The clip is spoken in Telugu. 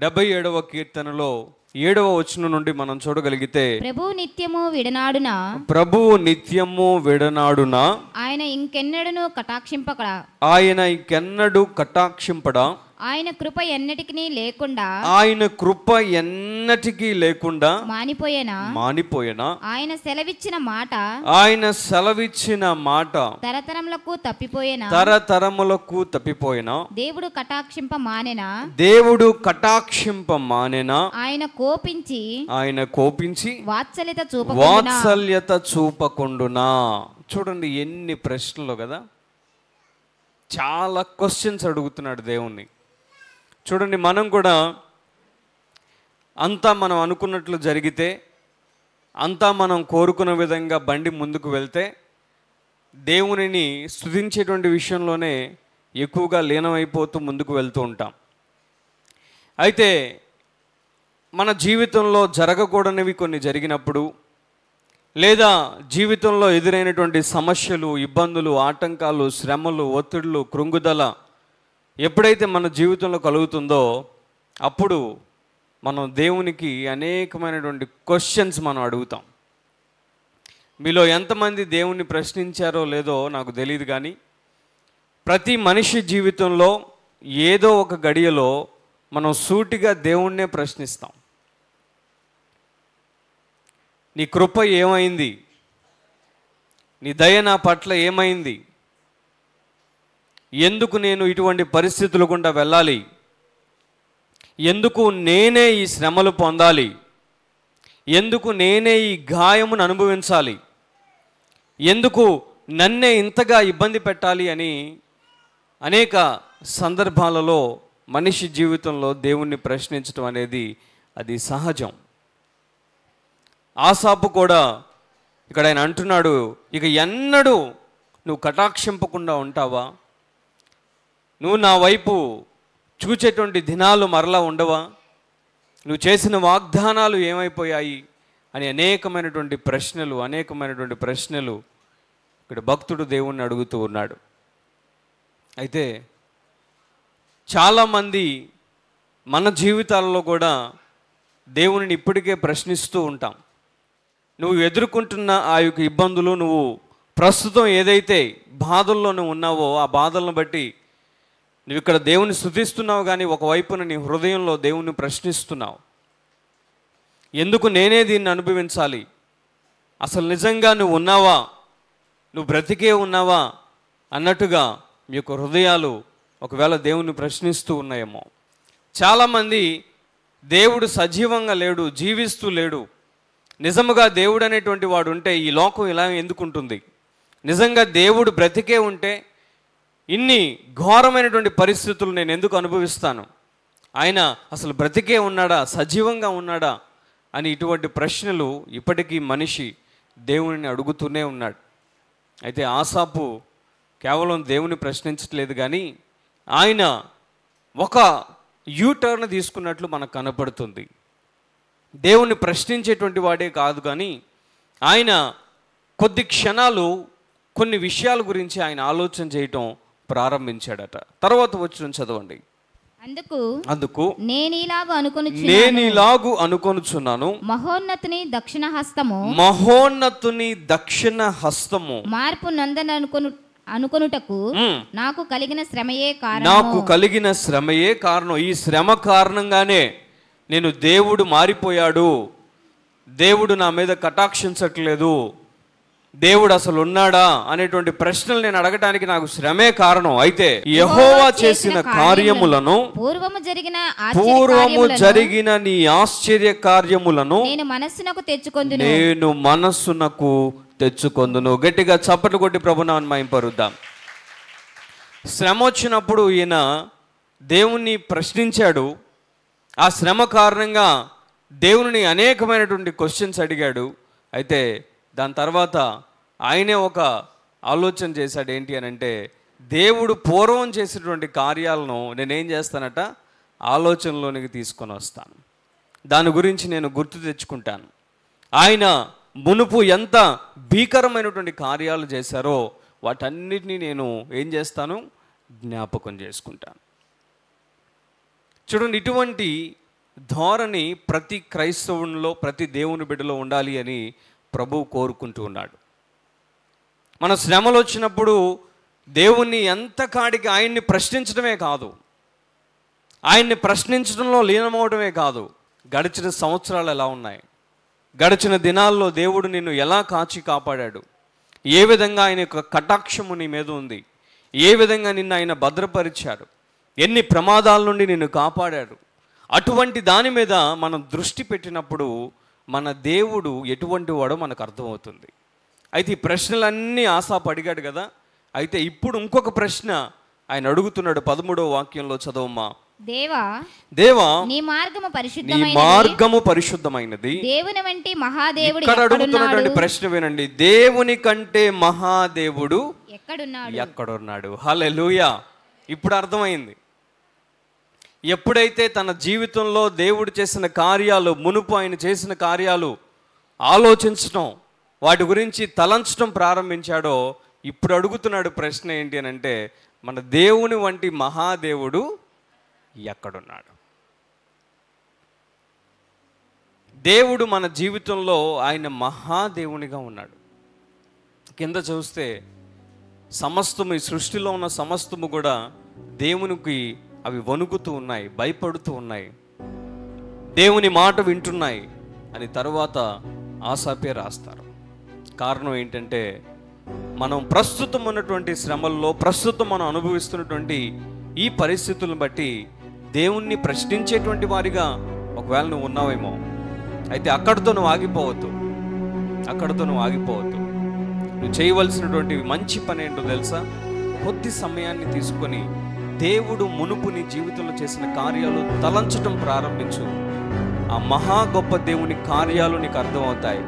77వ కీర్తనలో 7వ వచనం నుండి మనం చూడగలిగితే, ప్రభువు నిత్యము విడనాడున ప్రభువు నిత్యము విడనాడున ఆయన ఇంకెన్నడను కటాక్షింపకడా, ఆయన ఇంకెన్నడూ కటాక్షింపడా, ఆయన కృప ఎన్నటికి లేకుండా ఆయన కృప ఎన్నటికీ లేకుండా మానిపోయేనా ఆయన సెలవిచ్చిన మాట తరతరములకు తప్పిపోయేనా దేవుడు కటాక్షింప మానెనా ఆయన కోపించి వాత్సల్యత చూపకుండునా. చూడండి ఎన్ని ప్రశ్నలు కదా, చాలా క్వశ్చన్స్ అడుగుతున్నాడు దేవుణ్ణి. చూడండి, మనం కూడా అంతా మనం అనుకున్నట్లు జరిగితే, అంతా మనం కోరుకున్న విధంగా బండి ముందుకు వెళ్తే, దేవునిని స్తుతించేటువంటి విషయంలోనే ఎక్కువగా లీనమైపోతూ ముందుకు వెళ్తూ ఉంటాం. అయితే మన జీవితంలో జరగకూడనివి కొన్ని జరిగినప్పుడు, లేదా జీవితంలో ఎదురైనటువంటి సమస్యలు, ఇబ్బందులు, ఆటంకాలు, శ్రమలు, ఒత్తిడులు, కృంగుదల ఎప్పుడైతే మన జీవితంలో కలుగుతుందో అప్పుడు మనం దేవునికి అనేకమైనటువంటి క్వశ్చన్స్ మనం అడుగుతాం. మీలో ఎంతమంది దేవుణ్ణి ప్రశ్నించారో లేదో నాకు తెలియదు, కానీ ప్రతి మనిషి జీవితంలో ఏదో ఒక గడియలో మనం సూటిగా దేవుణ్ణే ప్రశ్నిస్తాం. నీ కృప ఏమైంది? నీ దయ నా పట్ల ఏమైంది? ఎందుకు నేను ఇటువంటి పరిస్థితుల గుండా వెళ్ళాలి? ఎందుకు నేనే ఈ శ్రమలు పొందాలి? ఎందుకు నేనే ఈ గాయమును అనుభవించాలి? ఎందుకు నన్నే ఇంతగా ఇబ్బంది పెట్టాలి అని అనేక సందర్భాలలో మనిషి జీవితంలో దేవుణ్ణి ప్రశ్నించడం అనేది అది సహజం. ఆసాపు కూడా ఇక్కడ ఆయన అంటున్నాడు, ఇక ఎన్నడూ నువ్వు కటాక్షింపకుండా ఉంటావా? నువ్వు నా వైపు చూచేటువంటి దినాలు మరలా ఉండవా? నువ్వు చేసిన వాగ్దానాలు ఏమైపోయాయి అని అనేకమైనటువంటి ప్రశ్నలు ఇక్కడ భక్తుడు దేవుణ్ణి అడుగుతూ ఉన్నాడు. అయితే చాలామంది మన జీవితాలలో కూడా దేవునిని ఇప్పటికే ప్రశ్నిస్తూ ఉంటాం. నువ్వు ఎదుర్కొంటున్న ఆ యొక్క ఇబ్బందులు, నువ్వు ప్రస్తుతం ఏదైతే బాధల్లో నువ్వు ఉన్నావో ఆ బాధలను బట్టి నువ్వు ఇక్కడ దేవుని స్తుతిస్తున్నావు, కానీ ఒకవైపున నీ హృదయంలో దేవుని ప్రశ్నిస్తున్నావు. ఎందుకు నేనే దీన్ని అనుభవించాలి? అసలు నిజంగా నువ్వు ఉన్నావా? నువ్వు బ్రతికే ఉన్నావా అన్నట్టుగా మీ యొక్క హృదయాలు ఒకవేళ దేవుని ప్రశ్నిస్తూ ఉన్నాయేమో. చాలామంది దేవుడు సజీవంగా లేడు, జీవిస్తూ లేడు, నిజముగా దేవుడు అనేటువంటి వాడు ఉంటే ఈ లోకం ఇలా ఎందుకుంటుంది? నిజంగా దేవుడు బ్రతికే ఉంటే ఇన్ని ఘోరమైనటువంటి పరిస్థితులు నేను ఎందుకు అనుభవిస్తాను? ఆయన అసలు బ్రతికే ఉన్నాడా, సజీవంగా ఉన్నాడా అని ఇటువంటి ప్రశ్నలు ఇప్పటికీ మనిషి దేవునిని అడుగుతూనే ఉన్నాడు. అయితే ఆసాపు కేవలం దేవుని ప్రశ్నించట్లేదు, కానీ ఆయన ఒక యూటర్న్ తీసుకున్నట్లు మనకు కనపడుతుంది. దేవుని ప్రశ్నించేటువంటి వాడే కాదు, కానీ ఆయన కొద్ది క్షణాలు కొన్ని విషయాల గురించి ఆయన ఆలోచన చేయటం ప్రారంభించాడట. తర్వాత వచ్చిన చదవండి. అందుకు నేనిలాగు అనుకొనుచున్నాను, మహోన్నతుని దక్షిణ హస్తము మార్పు అనుకొనుటకు నాకు కలిగిన శ్రమయే కారణం. ఈ శ్రమ కారణంగానే నేను దేవుడు మారిపోయాడు, దేవుడు నా మీద కటాక్షించట్లేదు, దేవుడు అసలు ఉన్నాడా అనేటువంటి ప్రశ్నలు నేను అడగటానికి నాకు శ్రమే కారణం. అయితే యెహోవా చేసిన కార్యములను, పూర్వము జరిగిన నీ ఆశ్చర్య కార్యములను నేను మనస్సునకు తెచ్చుకొందును. గట్టిగా చప్పట్లు కొట్టి ప్రభునామమును మహిమపరుద్దాం. శ్రమ వచ్చినప్పుడు ఈయన దేవుణ్ణి ప్రశ్నించాడు. ఆ శ్రమ కారణంగా దేవుని అనేకమైనటువంటి క్వశ్చన్స్ అడిగాడు. అయితే దాని తర్వాత ఆయనే ఒక ఆలోచన చేశాడు. ఏంటి అని అంటే, దేవుడు పూర్వం చేసినటువంటి కార్యాలను నేనేం చేస్తానట, ఆలోచనలోనికి తీసుకొని వస్తాను, దాని గురించి నేను గుర్తు తెచ్చుకుంటాను. ఆయన మునుపు ఎంత భీకరమైనటువంటి కార్యాలు చేశారో వాటన్నిటినీ నేను ఏం చేస్తాను, జ్ఞాపకం చేసుకుంటాను. చూడండి, ఇటువంటి ధోరణి ప్రతి క్రైస్తవునిలో, ప్రతి దేవుని బిడ్డలో ఉండాలి అని ప్రభువు కోరుకుంటూ ఉన్నాడు. మన శ్రమలు వచ్చినప్పుడు దేవుణ్ణి ఎంత కాడికి ఆయన్ని ప్రశ్నించడమే కాదు, ఆయన్ని ప్రశ్నించడంలో లీనమవడమే కాదు, గడిచిన సంవత్సరాలు ఎలా ఉన్నాయి, గడిచిన దినాల్లో దేవుడు నిన్ను ఎలా కాచి కాపాడాడు, ఏ విధంగా ఆయన యొక్క కటాక్షము నీ మీద ఉంది, ఏ విధంగా నిన్ను ఆయన భద్రపరిచాడు, ఎన్ని ప్రమాదాల నుండి నిన్ను కాపాడాడు, అటువంటి దాని మీద మనం దృష్టి పెట్టినప్పుడు మన దేవుడు ఎటువంటి వాడో మనకు అర్థమవుతుంది. అయితే ఈ ప్రశ్నలన్నీ ఆసాపు అడిగాడు కదా. అయితే ఇప్పుడు ఇంకొక ప్రశ్న ఆయన అడుగుతున్నాడు. 13వ వాక్యంలో చదవమ్మా. దేవా నీ మార్గము పరిశుద్ధమైనది, దేవుని వంటి మహాదేవుడు ఇక్కడ అడుగుతున్నటువంటి ప్రశ్న వినండి. దేవుని కంటే మహాదేవుడు ఎక్కడున్నాడు? హల్లెలూయా. ఇప్పుడు అర్థమైంది. ఎప్పుడైతే తన జీవితంలో దేవుడు చేసిన కార్యాలు, మునుపు ఆయన చేసిన కార్యాలు ఆలోచించడం, వాటి గురించి తలంచడం ప్రారంభించాడో ఇప్పుడు అడుగుతున్నాడు ప్రశ్న ఏంటి అని అంటే, మన దేవుని వంటి మహాదేవుడు ఎక్కడున్నాడు? దేవుడు మన జీవితంలో ఆయన మహాదేవునిగా ఉన్నాడు. కింద చూస్తే సమస్తము, ఈ సృష్టిలో ఉన్న సమస్తము కూడా దేవునికి అవి వణుకుతూ ఉన్నాయి, భయపడుతూ ఉన్నాయి, దేవుని మాట వింటున్నాయి అని తరువాత ఆసాపే రాస్తారు. కారణం ఏంటంటే, మనం ప్రస్తుతం ఉన్నటువంటి శ్రమల్లో, ప్రస్తుతం మనం అనుభవిస్తున్నటువంటి ఈ పరిస్థితులను బట్టి దేవుణ్ణి ప్రశ్నించేటువంటి వారిగా ఒకవేళ నువ్వు ఉన్నావేమో. అయితే అక్కడితో నువ్వు ఆగిపోవద్దు. నువ్వు చేయవలసినటువంటి మంచి పని ఏంటో తెలుసా? కొద్ది సమయాన్ని తీసుకొని దేవుడు మునుపు నీ జీవితంలో చేసిన కార్యాలు తలంచటం ప్రారంభించు. ఆ మహా గొప్ప దేవుని కార్యాలు నీకు అర్థమవుతాయి.